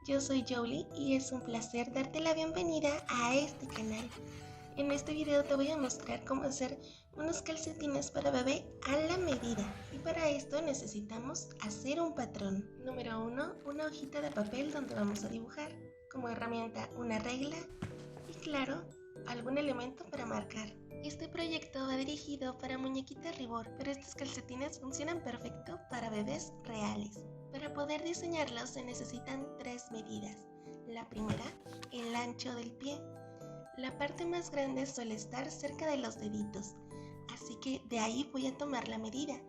yo soy Jolie y es un placer darte la bienvenida a este canal. En este video te voy a mostrar cómo hacer unos calcetines para bebé a la medida, y para esto necesitamos hacer un patrón. Número 1, una hojita de papel donde vamos a dibujar, como herramienta una regla y claro, algún elemento para marcar. Este proyecto va dirigido para muñequitas Reebok, pero estos calcetines funcionan perfecto para bebés reales. Para poder diseñarlos se necesitan 3 medidas. La primera, el ancho del pie. La parte más grande suele estar cerca de los deditos, así que de ahí voy a tomar la medida,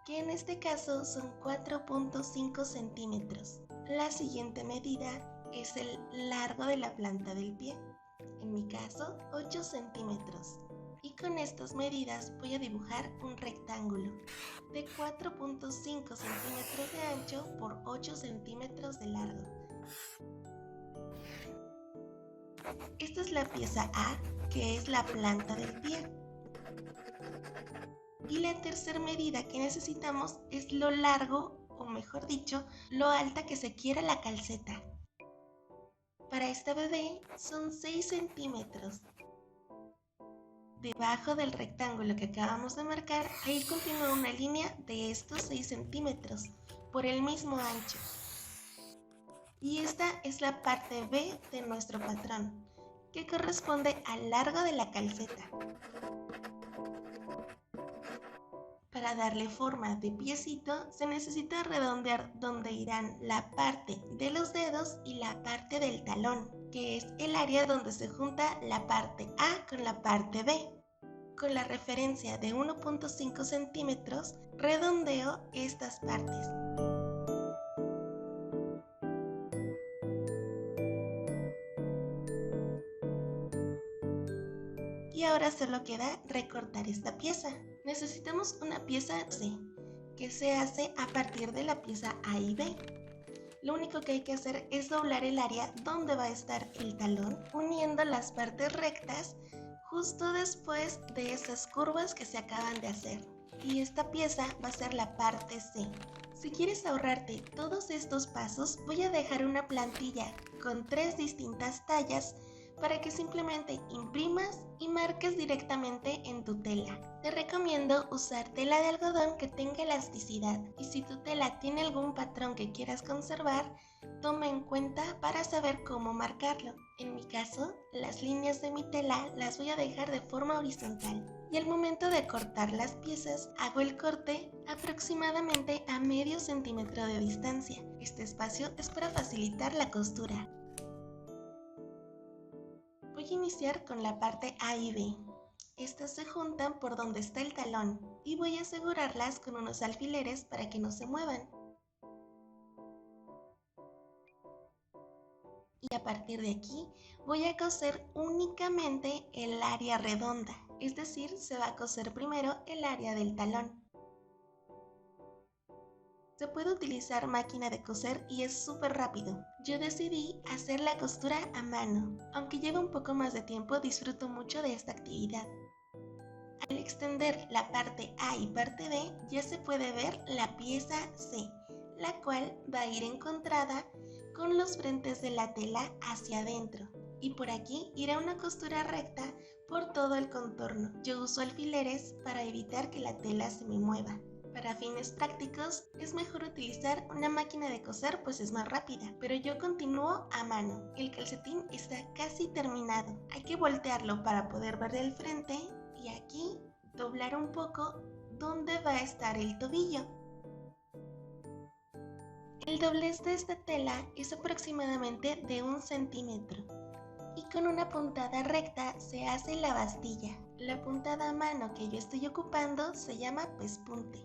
que en este caso son 4.5 centímetros. La siguiente medida es el largo de la planta del pie, en mi caso 8 centímetros. Y con estas medidas voy a dibujar un rectángulo de 4.5 centímetros de ancho por 8 centímetros de largo. Esta es la pieza A, que es la planta del pie. Y la tercera medida que necesitamos es lo largo, o mejor dicho, lo alta que se quiera la calceta. Para esta bebé son 6 centímetros. Debajo del rectángulo que acabamos de marcar, ahí continúa una línea de estos 6 centímetros por el mismo ancho. Y esta es la parte B de nuestro patrón, que corresponde al largo de la calceta. Para darle forma de piecito, se necesita redondear donde irán la parte de los dedos y la parte del talón, que es el área donde se junta la parte A con la parte B. Con la referencia de 1.5 centímetros, redondeo estas partes. Y ahora solo queda recortar esta pieza. Necesitamos una pieza C, que se hace a partir de la pieza A y B. Lo único que hay que hacer es doblar el área donde va a estar el talón, uniendo las partes rectas justo después de esas curvas que se acaban de hacer. Y esta pieza va a ser la parte C. Si quieres ahorrarte todos estos pasos, voy a dejar una plantilla con 3 distintas tallas para que simplemente imprimas y marques directamente en tu tela. Te recomiendo usar tela de algodón que tenga elasticidad, y si tu tela tiene algún patrón que quieras conservar, toma en cuenta para saber cómo marcarlo. En mi caso, las líneas de mi tela las voy a dejar de forma horizontal, y al momento de cortar las piezas hago el corte aproximadamente a medio centímetro de distancia. Este espacio es para facilitar la costura. Voy a iniciar con la parte A y B. Estas se juntan por donde está el talón y voy a asegurarlas con unos alfileres para que no se muevan. Y a partir de aquí voy a coser únicamente el área redonda, es decir, se va a coser primero el área del talón. Se puede utilizar máquina de coser y es súper rápido. Yo decidí hacer la costura a mano. Aunque lleva un poco más de tiempo, disfruto mucho de esta actividad. Al extender la parte A y parte B, ya se puede ver la pieza C, la cual va a ir encontrada con los frentes de la tela hacia adentro. Y por aquí irá una costura recta por todo el contorno. Yo uso alfileres para evitar que la tela se me mueva. Para fines prácticos es mejor utilizar una máquina de coser, pues es más rápida, pero yo continúo a mano. El calcetín está casi terminado. Hay que voltearlo para poder ver el frente y aquí doblar un poco donde va a estar el tobillo. El doblez de esta tela es aproximadamente de 1 centímetro. Y con una puntada recta se hace la bastilla. La puntada a mano que yo estoy ocupando se llama pespunte.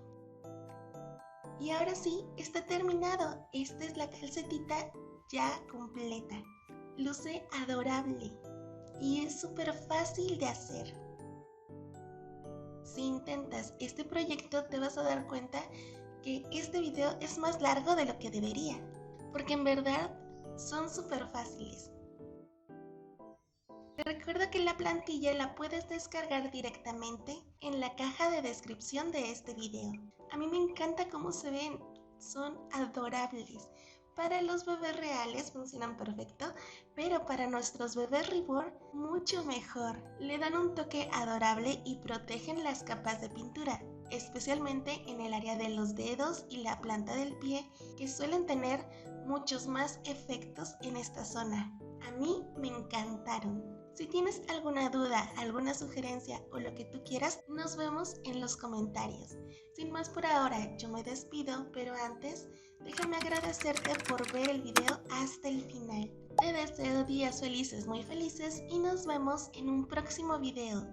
Y ahora sí, está terminado. Esta es la calcetita ya completa. Luce adorable y es súper fácil de hacer. Si intentas este proyecto te vas a dar cuenta que este video es más largo de lo que debería, porque en verdad son súper fáciles. Te recuerdo que la plantilla la puedes descargar directamente en la caja de descripción de este video. A mí me encanta cómo se ven, son adorables. para los bebés reales funcionan perfecto, pero para nuestros bebés reborn mucho mejor. Le dan un toque adorable y protegen las capas de pintura, especialmente en el área de los dedos y la planta del pie, que suelen tener muchos más efectos en esta zona. A mí me encantaron. Si tienes alguna duda, alguna sugerencia o lo que tú quieras, nos vemos en los comentarios. Sin más por ahora, yo me despido, pero antes, déjame agradecerte por ver el video hasta el final. Te deseo días felices, muy felices y nos vemos en un próximo video.